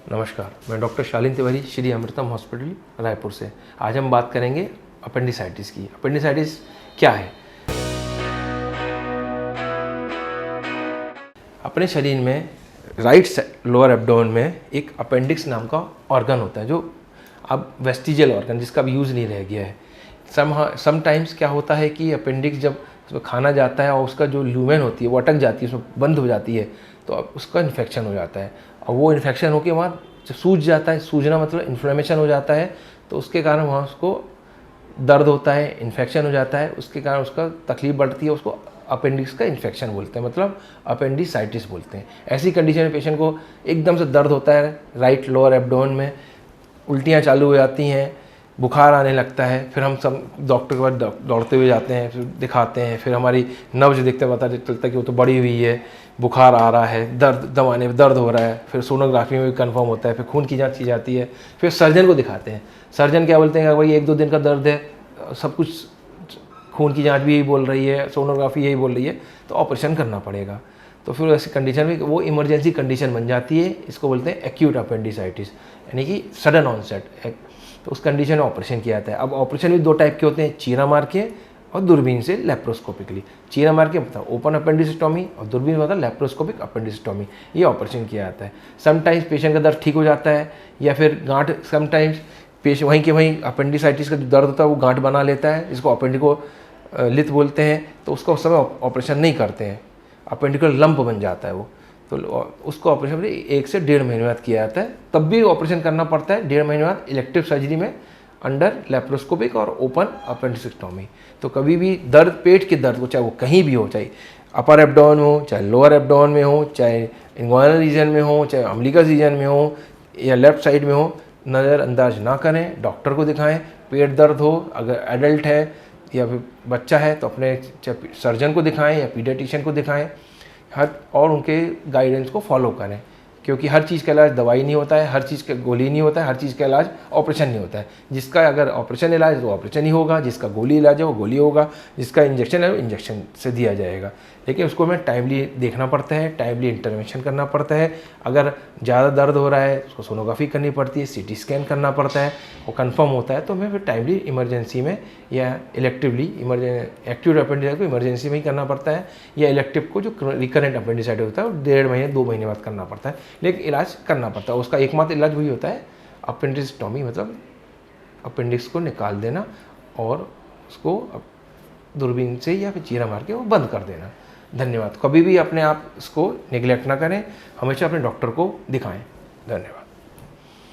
नमस्कार, मैं डॉक्टर शालीन तिवारी, श्री अमृतम हॉस्पिटल रायपुर से। आज हम बात करेंगे अपेंडिसाइटिस की। अपेंडिसाइटिस क्या है? अपने शरीर में राइट लोअर एब्डोमेन में एक अपेंडिक्स नाम का ऑर्गन होता है, जो अब वेस्टिजियल ऑर्गन, जिसका अब यूज़ नहीं रह गया है। समटाइम्स क्या होता है कि अपेंडिक्स जब उसमें खाना जाता है और उसका जो ल्यूमेन होती है वो अटक जाती है, उसमें बंद हो जाती है, तो अब उसका इन्फेक्शन हो जाता है। और वो इन्फेक्शन होकर वहाँ जब सूज जाता है, सूजना मतलब इन्फ्लेमेशन हो जाता है, तो उसके कारण वहाँ उसको दर्द होता है, इन्फेक्शन हो जाता है, उसके कारण उसका तकलीफ बढ़ती है। उसको अपेंडिक्स का इन्फेक्शन बोलते हैं, मतलब अपेंडिसाइटिस बोलते हैं। ऐसी कंडीशन में पेशेंट को एकदम से दर्द होता है राइट लोअर एब्डोमेन में, उल्टियाँ चालू हो जाती हैं, बुखार आने लगता है। फिर हम सब डॉक्टर के पास दौड़ते हुए जाते हैं, फिर दिखाते हैं। फिर हमारी नब्ज देखते पता चलता है कि वो तो बढ़ी हुई है, बुखार आ रहा है, दर्द दबाने में दर्द हो रहा है। फिर सोनोग्राफी में भी कंफर्म होता है, फिर खून की जांच की जाती है। फिर सर्जन को दिखाते हैं। सर्जन क्या बोलते हैं कि भाई 1-2 दिन का दर्द है, सब कुछ खून की जांच भी यही बोल रही है, सोनोग्राफी यही बोल रही है, तो ऑपरेशन करना पड़ेगा। तो फिर ऐसी कंडीशन में वो इमरजेंसी कंडीशन बन जाती है। इसको बोलते हैं एक्यूट अपेंडिसाइटिस, यानी कि सडन ऑनसेट। तो उस कंडीशन में ऑपरेशन किया जाता है। अब ऑपरेशन भी 2 टाइप के होते हैं, चीरा मार के और दूरबीन से लेप्रोस्कोपिकली। चीरा मार के मतलब ओपन अपेंडिसिटोमी, और दूरबीन मतलब लेप्रोस्कोपिक अपेंडिसिटोमी। ये ऑपरेशन किया जाता है। समटाइम्स पेशेंट का दर्द ठीक हो जाता है, या फिर गांठ, समटाइम्स पेशेंट वहीं के वहीं अपेंडिसाइटिस का जो दर्द होता है वो गांठ बना लेता है, जिसको अपेंडिको लिथ बोलते हैं। तो उसका उस समय ऑपरेशन नहीं करते हैं, अपेंडिकल लंप बन जाता है वो। तो उसको ऑपरेशन 1 से 1.5 महीने बाद किया जाता है। तब भी ऑपरेशन करना पड़ता है 1.5 महीने बाद इलेक्टिव सर्जरी में, अंडर लेप्रोस्कोपिक और ओपन अपेंडिसिक्टोमी। तो कभी भी दर्द, पेट के दर्द को, चाहे वो कहीं भी हो, चाहे अपर एब्डोमेन हो, चाहे लोअर एब्डोमेन में हो, चाहे इंग्वाइनल रीजन में हो, चाहे अम्बिलिकस रीजन में हो, या लेफ्ट साइड में हो, नज़रअंदाज ना करें, डॉक्टर को दिखाएं। पेट दर्द हो, अगर एडल्ट है या फिर बच्चा है, तो अपने सर्जन को दिखाएं या पीडियाट्रिशियन को दिखाएं, और उनके गाइडेंस को फॉलो करें। क्योंकि हर चीज़ का इलाज दवाई नहीं होता है, हर चीज़ का गोली नहीं होता है, हर चीज़ का इलाज ऑपरेशन नहीं होता है। जिसका अगर ऑपरेशन इलाज है तो ऑपरेशन ही होगा, जिसका गोली इलाज है वो गोली होगा, जिसका इंजेक्शन है वो इंजेक्शन से दिया जाएगा। लेकिन उसको हमें टाइमली देखना पड़ता है, टाइमली इंटरवेंशन करना पड़ता है। अगर ज़्यादा दर्द हो रहा है उसको सोनोग्राफी करनी पड़ती है, CT स्कैन करना पड़ता है, वो कंफर्म होता है तो हमें फिर टाइमली इमरजेंसी में या इलेक्टिवली एक्यूट अपेंडिसाइटिस को इमरजेंसी में ही करना पड़ता है, या इलेक्टिव को जो रिकरेंट अपेंडिसाइटिस होता है वो 1.5 महीने 2 महीने बाद करना पड़ता है। लेकिन इलाज करना पड़ता है, उसका एकमात्र इलाज वही होता है अपेंडिसिक्टोमी, मतलब अपेंडिक्स को निकाल देना और उसको दूरबीन से या फिर चीरा मार के वो बंद कर देना। धन्यवाद। कभी भी अपने आप इसको निगलेक्ट ना करें, हमेशा अपने डॉक्टर को दिखाएं। धन्यवाद।